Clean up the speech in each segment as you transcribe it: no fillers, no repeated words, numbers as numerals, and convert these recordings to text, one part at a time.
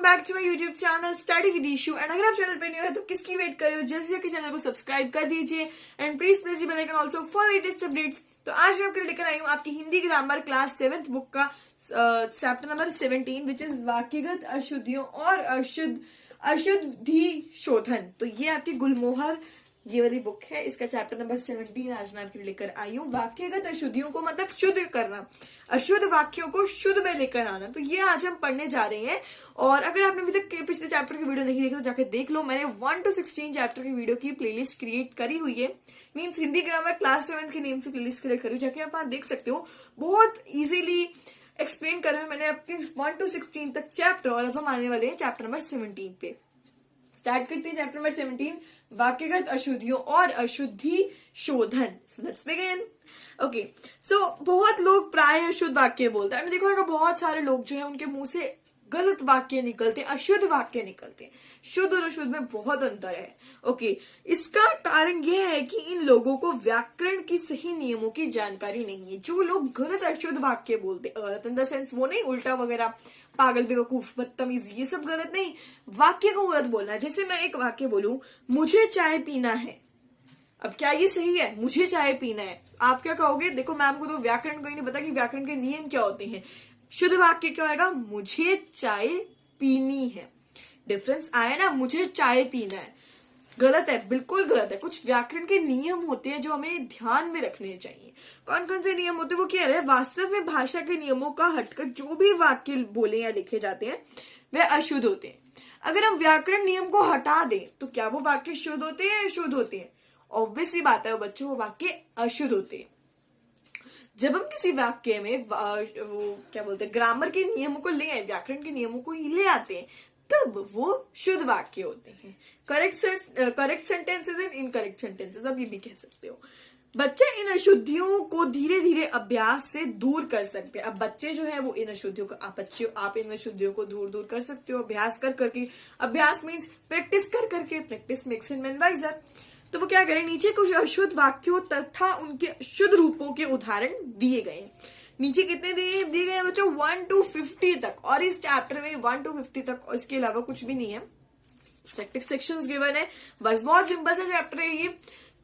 Back to my YouTube channel study with Ishu. And अगर आप channel पे न्यू है तो किसकी वेट कर रहे हो, जल्दी जाकर चैनल को सब्सक्राइब कर दीजिए and please press the bell icon also for latest updates. तो आज मैं आपके लिए लेकर आई हूँ आपकी Hindi grammar class 7th book का चैप्टर नंबर 17 विच इज वाक्यगत अशुद्धियों और अशुद्धि शोधन। तो ये आपकी गुलमोहर ये वाली बुक है, इसका चैप्टर नंबर 17 आज मैं आपके लिए लेकर आई हूँ। वाक्यगत अशुद्धियों को मतलब शुद्ध करना, अशुद्ध वाक्यों को शुद्ध में लेकर आना, तो ये आज हम पढ़ने जा रहे हैं। और अगर आपने अभी तक पिछले चैप्टर की वीडियो नहीं देखी तो जाकर देख लो। मैंने 1 to 16 चैप्टर की वीडियो की प्लेलिस्ट क्रिएट करी हुई है, मीन्स हिंदी ग्रामर क्लास 7 के नेम से प्लेलिस्ट क्रिएट करी, जाके आप देख सकते हो। बहुत इजीली एक्सप्लेन कर रहे हैं मैंने आपके 1 to 16 तक चैप्टर, और अब हम आने वाले हैं चैप्टर नंबर 17 पे। स्टार्ट करते हैं चैप्टर नंबर 17, वाक्यगत अशुद्धियों और अशुद्धि शोधन। So let's begin. ओके, सो बहुत लोग प्राय अशुद्ध वाक्य बोलते हैं। देखो अगर बहुत सारे लोग जो है उनके मुंह से गलत वाक्य निकलते हैं, अशुद्ध वाक्य निकलते हैं। शुद्ध और अशुद्ध में बहुत अंतर है। ओके, इसका कारण यह है कि इन लोगों को व्याकरण की सही नियमों की जानकारी नहीं है। जो लोग गलत अशुद्ध वाक्य बोलते, गलत इन द सेंस वो नहीं उल्टा वगैरह, पागल बेवकूफ बदतमीज, ये सब गलत नहीं, वाक्य को गलत बोलना। जैसे मैं एक वाक्य बोलूं, मुझे चाय पीना है, अब क्या ये सही है? मुझे चाय पीना है, आप क्या कहोगे? देखो मैम को तो व्याकरण को ही नहीं पता कि व्याकरण के नियम क्या होते हैं। शुद्ध वाक्य क्या होगा? मुझे चाय पीनी है। डिफरेंस आया ना, मुझे चाय पीना है गलत है, बिल्कुल गलत है। कुछ व्याकरण के नियम होते हैं जो हमें ध्यान में रखने चाहिए। कौन कौन से नियम होते हैं वो कह रहे हैं, वास्तव में भाषा के नियमों का हटकर जो भी वाक्य बोले या लिखे जाते हैं वह अशुद्ध होते हैं। अगर हम व्याकरण नियम को हटा दें तो क्या वो वाक्य शुद्ध होते हैं या शुद्ध होते हैं? ऑब्वियस ही बात है वो बच्चों, वो वाक्य अशुद्ध होते हैं। जब हम किसी वाक्य में वो क्या बोलते हैं, ग्रामर के नियमों को ले आए, व्याकरण के नियमों को ले आते हैं, तब वो शुद्ध वाक्य होते हैं। Correct sentences and incorrect sentences, अब ये भी कह सकते हो। बच्चे इन अशुद्धियों को धीरे धीरे अभ्यास से दूर कर सकते हैं। अब बच्चे जो है वो इन अशुद्धियों को आप इन अशुद्धियों को दूर कर सकते हो अभ्यास कर करके। अभ्यास मीन्स प्रैक्टिस कर करके, प्रैक्टिस मेक्स मैन वाइजर। तो वो क्या करें, नीचे कुछ अशुद्ध वाक्यों तथा उनके शुद्ध रूपों के उदाहरण दिए गए। नीचे कितने दिए गए हैं बच्चों? 1 to 50 तक, और इस चैप्टर में 1 to 50 तक, इसके अलावा कुछ भी नहीं है। प्रैक्टिस सेक्शंस गिवन है, बस बहुत सिंपल सा चैप्टर है ये।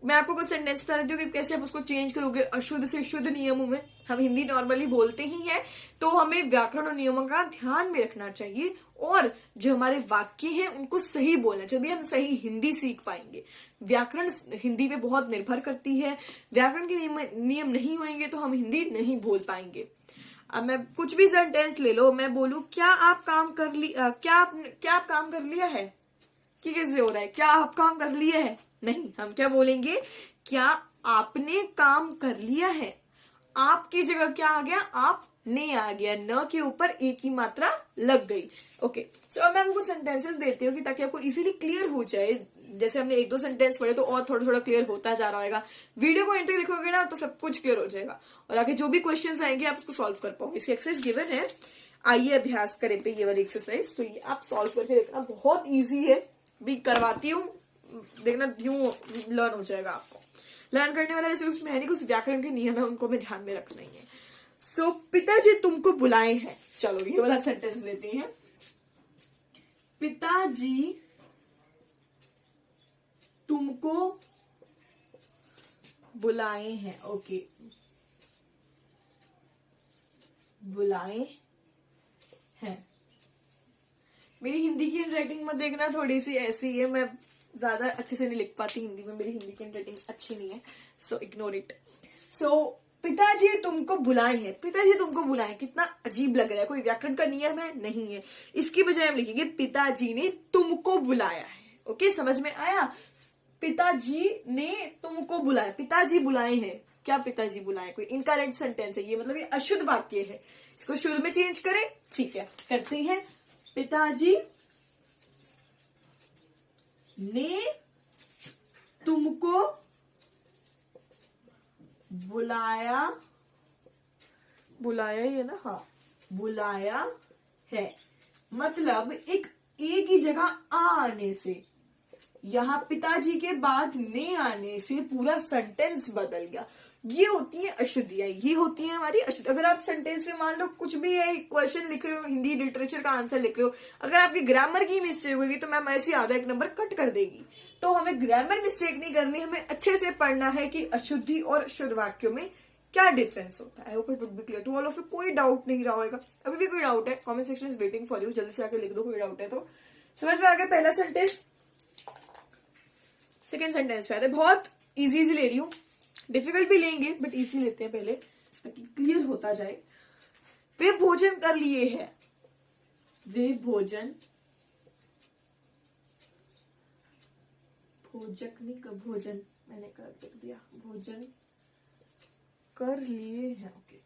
मैं आपको कुछ सेंटेंस बता देती हूँ कि कैसे आप उसको चेंज करोगे अशुद्ध से शुद्ध नियमों में। हम हिंदी नॉर्मली बोलते ही हैं, तो हमें व्याकरण और नियमों का ध्यान में रखना चाहिए, और जो हमारे वाक्य हैं उनको सही बोलना चाहिए, हम सही हिंदी सीख पाएंगे। व्याकरण हिंदी पे बहुत निर्भर करती है, व्याकरण के नियम नहीं होंगे तो हम हिंदी नहीं बोल पाएंगे। अब मैं कुछ भी सेंटेंस ले लो, मैं बोलूं क्या आप काम कर लिया है, कि कैसे हो रहा है? क्या आप काम कर लिया है? नहीं, हम क्या बोलेंगे, क्या आपने काम कर लिया है। आपकी जगह क्या आ गया? आपने आ गया, न के ऊपर एक ही मात्रा लग गई। ओके, सो मैं आपको सेंटेंसेस देती हूँ ताकि आपको इजीली क्लियर हो जाए। जैसे हमने 1-2 सेंटेंस पढ़े तो और थोड़ा थोड़ा क्लियर होता जा रहा होगा। वीडियो को एंड तक देखोगे ना तो सब कुछ क्लियर हो जाएगा, और आगे जो भी क्वेश्चंस आएंगे आप उसको सॉल्व कर पाओगे। इसकी एक्सरसाइज गिवन है, आइए अभ्यास करें पे ये वाली एक्सरसाइज। तो ये आप सॉल्व करके देखना, बहुत ईजी है, भी करवाती हूँ, देखना यूं लर्न हो जाएगा आपको। लर्न करने वाला वैसे उसमें है नहीं, कुछ व्याकरण के नियम है उनको हमें ध्यान में रखना ही है। सो पिताजी तुमको बुलाए हैं, चलो ये वाला सेंटेंस लेते हैं। पिताजी तुमको बुलाए हैं। ओके, बुलाए हैं। मेरी हिंदी की राइटिंग में देखना थोड़ी सी ऐसी है, मैं ज्यादा अच्छे से नहीं लिख पाती हिंदी में, मेरी हिंदी की राइटिंग अच्छी नहीं है, सो इग्नोर इट। सो पिताजी तुमको बुलाए हैं, पिताजी तुमको बुलाए, कितना अजीब लग रहा है। कोई व्याकरण का नियम है? नहीं है। इसकी बजाय हम लिखेंगे पिताजी ने तुमको बुलाया है। ओके, समझ में आया? पिताजी ने तुमको बुलाया, पिताजी बुलाए हैं। क्या पिताजी बुलाए? कोई इनकरेक्ट सेंटेंस है ये, मतलब ये अशुद्ध वाक्य है। इसको शुद्ध में चेंज करें, ठीक है, करते हैं। पिताजी ने तुमको बुलाया ही है ना, हाँ, बुलाया है। मतलब एक ही जगह आने से, यहाँ पिताजी के बाद ने आने से पूरा सेंटेंस बदल गया। ये होती है अशुद्धियां, ये होती है हमारी अशुद्ध। अगर आप सेंटेंस में मान लो कुछ भी है, क्वेश्चन लिख रहे हो, हिंदी लिटरेचर का आंसर लिख रहे हो, अगर आपकी ग्रामर की मिस्टेक होगी तो मैम ऐसे आधा एक नंबर कट कर देगी। तो हमें ग्रामर मिस्टेक नहीं करनी, हमें अच्छे से पढ़ना है कि अशुद्धि और शुद्ध वाक्यों में क्या डिफरेंस होता है। I hope it would be clear to all of you. कोई डाउट नहीं रहा होगा। अभी भी कोई डाउट है, comment section is waiting for you, जल्दी से आके लिख दो कोई डाउट है तो। समझ में आ गया पहला सेंटेंस। सेकेंड सेंटेंस पे आते, बहुत इजी ले रही हूँ, डिफिकल्ट भी लेंगे बट इजी लेते हैं पहले ताकि क्लियर होता जाए। वे भोजन कर लिए है, वे भोजन, भोजक नहीं कर, भोजन मैंने कर लिख दिया, भोजन कर लिए हैं। ओके,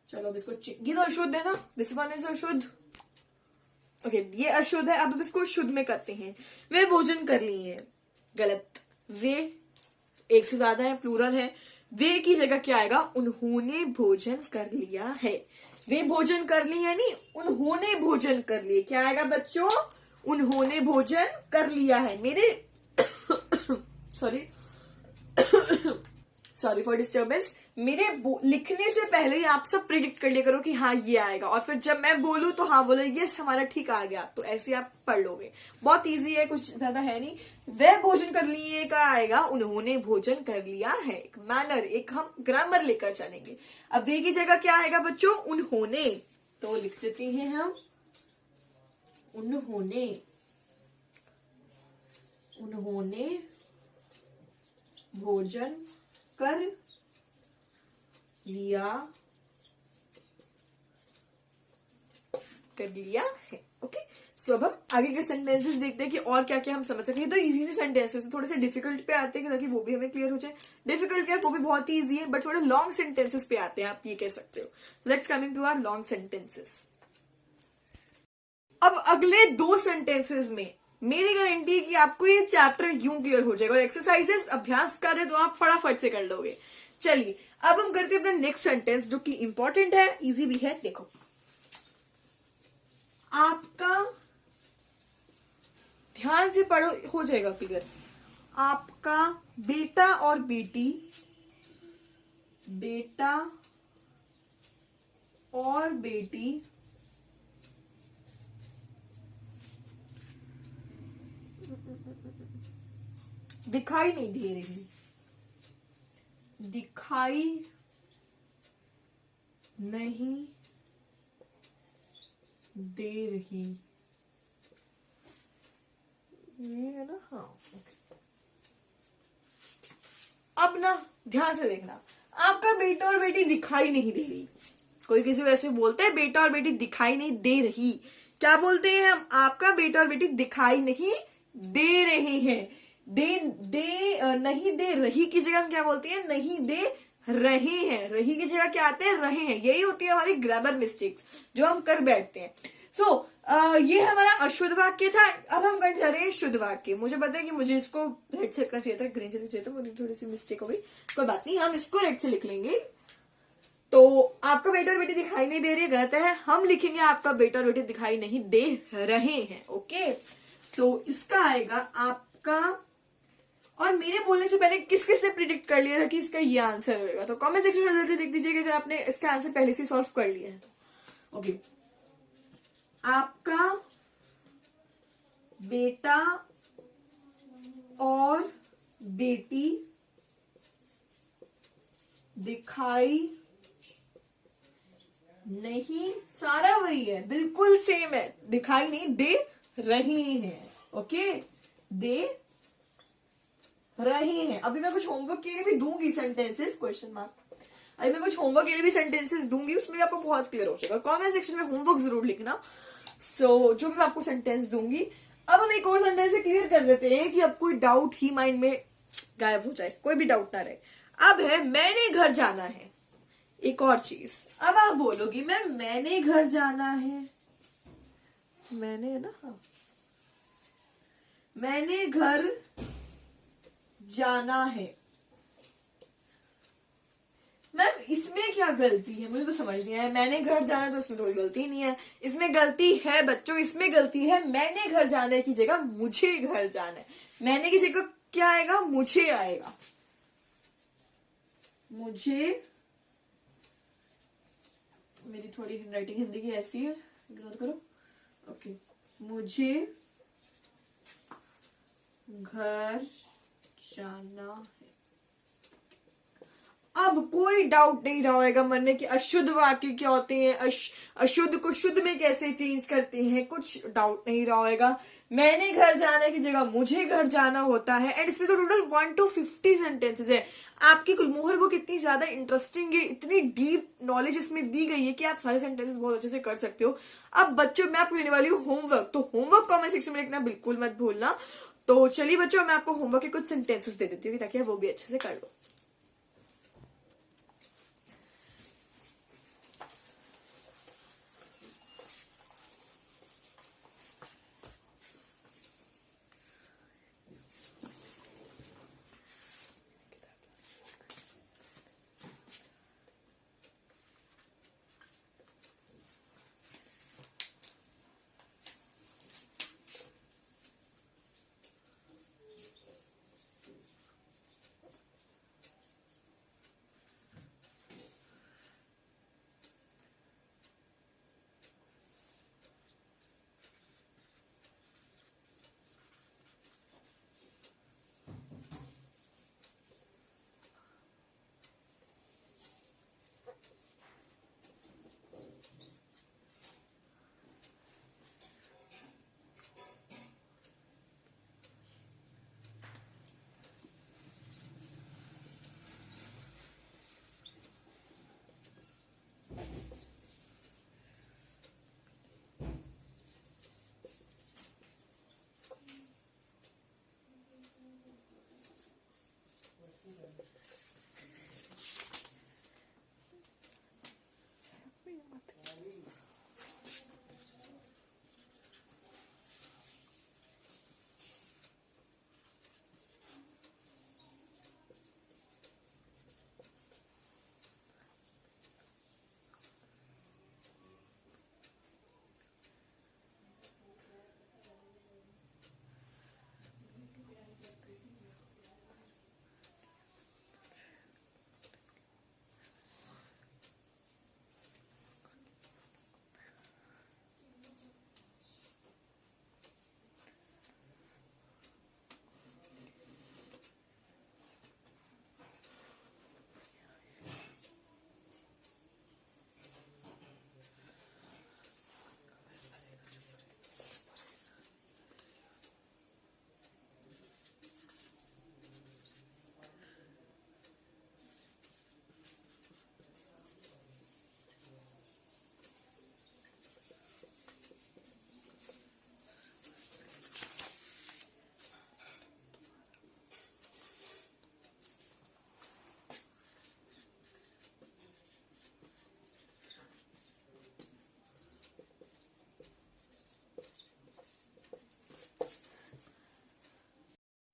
चलो अब इसको ये तो अशुद्ध है ना, दिस वन इज अशुद्ध। ओके, ये अशुद्ध है, अब इसको शुद्ध में करते हैं। वे भोजन कर लिए, गलत। वे एक से ज्यादा है, प्लूरल है। वे की जगह क्या आएगा, उन्होंने भोजन कर लिया है। वे भोजन कर लिए यानी उन्होंने भोजन कर लिए। क्या आएगा बच्चों, उन्होंने भोजन कर लिया है। मेरे सॉरी फॉर डिस्टर्बेंस। मेरे लिखने से पहले ही आप सब प्रिडिक्ट कर लिया करो कि हाँ ये आएगा, और फिर जब मैं बोलूं तो हाँ बोलो यस हमारा ठीक आ गया, तो ऐसे आप पढ़ लोगे। बहुत इजी है, कुछ ज्यादा है नहीं। वह भोजन कर लिए का आएगा, उन्होंने भोजन कर लिया है। एक मैनर, एक हम ग्रामर लेकर चलेंगे। अब वे की जगह क्या आएगा बच्चों, उन्होंने, तो लिख देते हैं हम उन्होंने, उन्होंने भोजन कर लिया है। ओके, सो अब हम आगे के सेंटेंसेस देखते हैं कि और क्या क्या हम समझ सकते हैं। तो इजी से सेंटेंसेस, थोड़े से डिफिकल्ट पे आते हैं ताकि वो भी हमें क्लियर हो जाए। डिफिकल्ट क्या है, वो भी बहुत ही इजी है, बट थोड़े लॉन्ग सेंटेंसेस पे आते हैं, आप ये कह सकते हो। Let's coming to our long sentences. अब अगले दो सेंटेंसेस में मेरी गारंटी है कि आपको ये चैप्टर यूं क्लियर हो जाएगा, और एक्सरसाइजेस अभ्यास करें तो आप फटाफट से कर लोगे। चलिए अब हम करते हैं अपना नेक्स्ट सेंटेंस, जो कि इंपॉर्टेंट है, इजी भी है। देखो, आपका, ध्यान से पढ़ो, हो जाएगा क्लियर। आपका बेटा और बेटी, बेटा और बेटी दिखाई नहीं दे रही, दिखाई नहीं दे रही, ये है ना, हाँ। अब ना ध्यान से देखना, आपका बेटा और बेटी दिखाई नहीं दे रही। कोई किसी को ऐसे बोलते हैं बेटा और बेटी दिखाई नहीं दे रही, क्या बोलते हैं हम, आपका बेटा और बेटी दिखाई नहीं दे रहे हैं। नहीं दे रही की जगह हम क्या बोलते हैं, नहीं दे रहे हैं। रही की जगह क्या आते हैं, रहे हैं। यही होती है हमारी ग्रामर मिस्टेक्स जो हम कर बैठते हैं। ये हमारा अशुद्ध वाक्य था। अब हम करने जा रहे हैं शुद्ध वाक्य। मुझे पता है कि मुझे इसको रेड से लिखना चाहिए था, ग्रीन से लिखना चाहिए था, मुझे थोड़ी सी मिस्टेक हो गई, कोई बात नहीं, हम इसको रेड से लिख लेंगे। तो आपका बेटा और बेटी दिखाई नहीं दे रही है, गलत है। हम लिखेंगे आपका बेटा और बेटी दिखाई नहीं दे रहे हैं। ओके, सो इसका आएगा आपका, और मेरे बोलने से पहले किस किस ने प्रिडिक्ट कर लिया था कि इसका ये आंसर होगा, तो कमेंट सेक्शन में जल्दी देख दीजिएगा अगर आपने इसका आंसर पहले से सॉल्व कर लिया है तो। ओके, आपका बेटा और बेटी दिखाई नहीं, सारा वही है, बिल्कुल सेम है, दिखाई नहीं दे रहे हैं। ओके, दे रहे हैं। अभी मैं कुछ होमवर्क के लिए भी दूंगी सेंटेंसेस, क्वेश्चन मार्क, अभी मैं कुछ होमवर्क के लिए भी सेंटेंसेस दूंगी, उसमें भी आपको बहुत क्लियर हो जाएगा। कमेंट सेक्शन में होमवर्क जरूर लिखना। जो भी मैं आपको सेंटेंस दूंगी। अब हम एक और सेंटेंस से क्लियर कर देते हैं कि अब कोई डाउट ही माइंड में गायब हो जाए, कोई भी डाउट ना रहे। अब है मैंने घर जाना है, एक और चीज। अब आप बोलोगी मैंने घर जाना है, मैंने है ना, हाँ, मैंने घर जाना है। मैम इसमें क्या गलती है, मुझे तो समझ नहीं आया। मैंने घर जाना है तो इसमें कोई गलती नहीं है। इसमें गलती है बच्चों, इसमें गलती है, मैंने घर जाने की जगह मुझे घर जाना है। मैंने की जगह क्या आएगा, मुझे आएगा, मुझे, मेरी थोड़ी हैंडराइटिंग हिंदी की ऐसी है, इग्नोर करो। ओके, मुझे घर जाना है। अब कोई डाउट नहीं रहा होगा मन में कि अशुद्ध वाक्य क्या होते हैं, अशुद्ध को शुद्ध में कैसे चेंज करते हैं, कुछ डाउट नहीं रहा होगा। मैंने घर जाने की जगह मुझे घर जाना होता है। एंड इसमें तो टोटल 1 to 50 सेंटेंसेस है। आपकी गुलमोहर बुक इतनी ज्यादा इंटरेस्टिंग है, इतनी डीप नॉलेज इसमें दी गई है कि आप सारे सेंटेंसेस बहुत अच्छे से कर सकते हो। अब बच्चों, मैं आपको देने वाली हूँ होमवर्क, तो होमवर्क कमेंट सेक्शन में लिखना बिल्कुल मत भूलना। तो चलिए बच्चों, मैं आपको होमवर्क के कुछ सेंटेंसेस दे देती हूँ ताकि आप वो भी अच्छे से कर लो।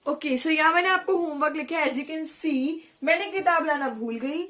ओके, सो यहाँ मैंने आपको होमवर्क लिखा है। एज यू कैन सी, मैंने किताब लाना भूल गई।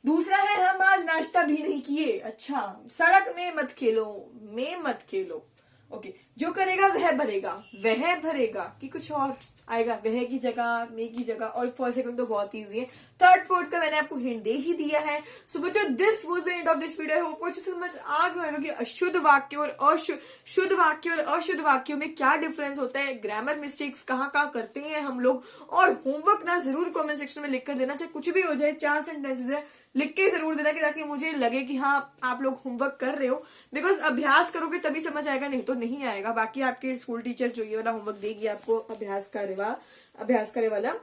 दूसरा है, हम आज नाश्ता भी नहीं किए। अच्छा, सड़क में मत खेलो, में मत खेलो। ओके, जो करेगा वह भरेगा, वह भरेगा कि कुछ और आएगा, वह की जगह, मे की जगह। और फर्स्ट सेकंड तो बहुत इजी है। थर्ड फोर्थ का मैंने आपको हिंट दे ही दिया है। सो बच्चों, this was the end of this video. Hope अच्छे समझ आ गया होगा कि अशुद्ध वाक्य और शुद्ध वाक्य और अशुद्ध वाक्यों में क्या डिफरेंस होता है, ग्रामर मिस्टेक्स कहाँ कहाँ करते हैं हम लोग। और होमवर्क ना जरूर कमेंट सेक्शन में लिख कर देना, चाहे कुछ भी हो जाए। 4 सेंटेंसेस है, लिख के जरूर देना कि ताकि मुझे लगे कि हाँ आप लोग होमवर्क कर रहे हो। बिकॉज अभ्यास करोगे तभी समझ आएगा, नहीं तो नहीं आएगा। बाकी आपके स्कूल टीचर जो ये वाला होमवर्क देगी आपको, अभ्यास करे वाला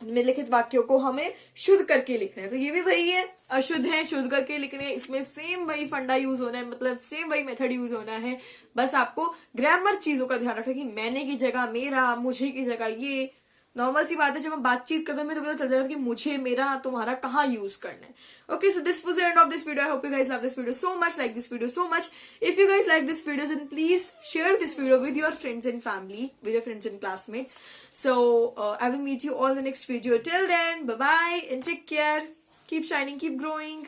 निम्नलिखित वाक्यों को हमें शुद्ध करके लिखना है। तो ये भी वही है, अशुद्ध है, शुद्ध करके लिखने हैं। इसमें सेम वही फंडा यूज होना है, मतलब सेम वही मेथड यूज होना है। बस आपको ग्रामर चीजों का ध्यान रखना कि मैंने की जगह मेरा, मुझे की जगह ये। नॉर्मल सी बात है, जब हम बातचीत करते हैं तो पता चल जाएगा कि मुझे, मेरा, तुम्हारा कहाँ यूज करना है। Okay, so this was the end of this video. I hope you guys love this video so much, like this video so much. If you guys like this video, then please share this video with your friends and family, with your friends and classmates. So I will meet you all in the next video. Till then, bye bye and take care. Keep shining, keep growing.